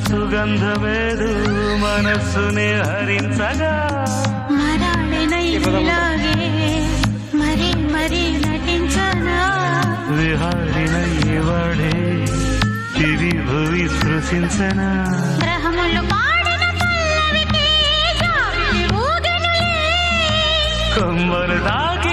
సుగంధమేదు మనస్సునే హరించగా మరాళినైలాగే మరి మరి నటించనా విహారినయ్యవాడే దివి భువి స్పృశించనా గ్రహములు పాడిన పల్లవికి జాబిలి ఊగెనులే కొమ్మలు దాకా